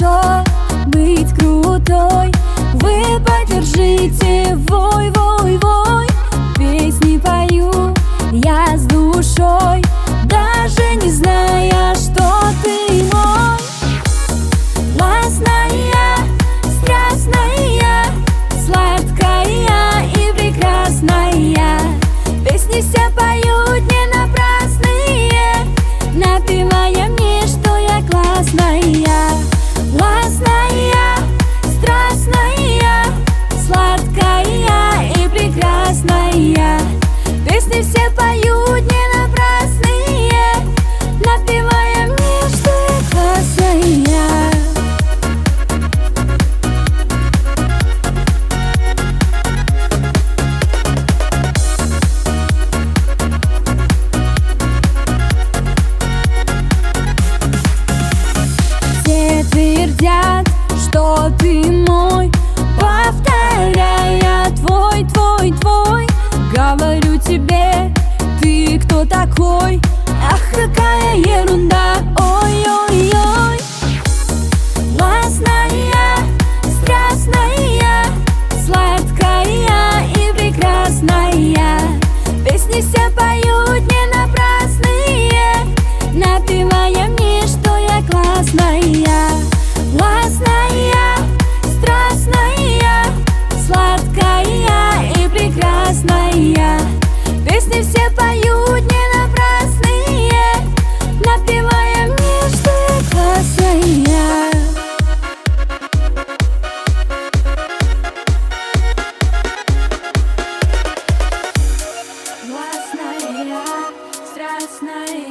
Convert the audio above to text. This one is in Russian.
что быть крутой. Вы поддержите, вой, вой, вой. Песни пою я с душой, даже не зная, что ты мой. Классная, страстная, сладкая и прекрасная. Песни все поют не напрасные, напевая мне, что я классная. Классная, страстная, сладкая и прекрасная. Песни все поют не напрасные, напевая мне, что я классная. Все твердят, что ты мой, повторяя твой, твой, твой. Говорю тебе, ты кто такой? Ах, какая ерунда, ой-ой-ой. Классная, страстная, сладкая и прекрасная. Песни все поют не напрасные, напевая мне, что я классная. Классная, страстная, сладкая и прекрасная. Песни все поют не напрасные, напевая мне, что я классная. Классная, страстная.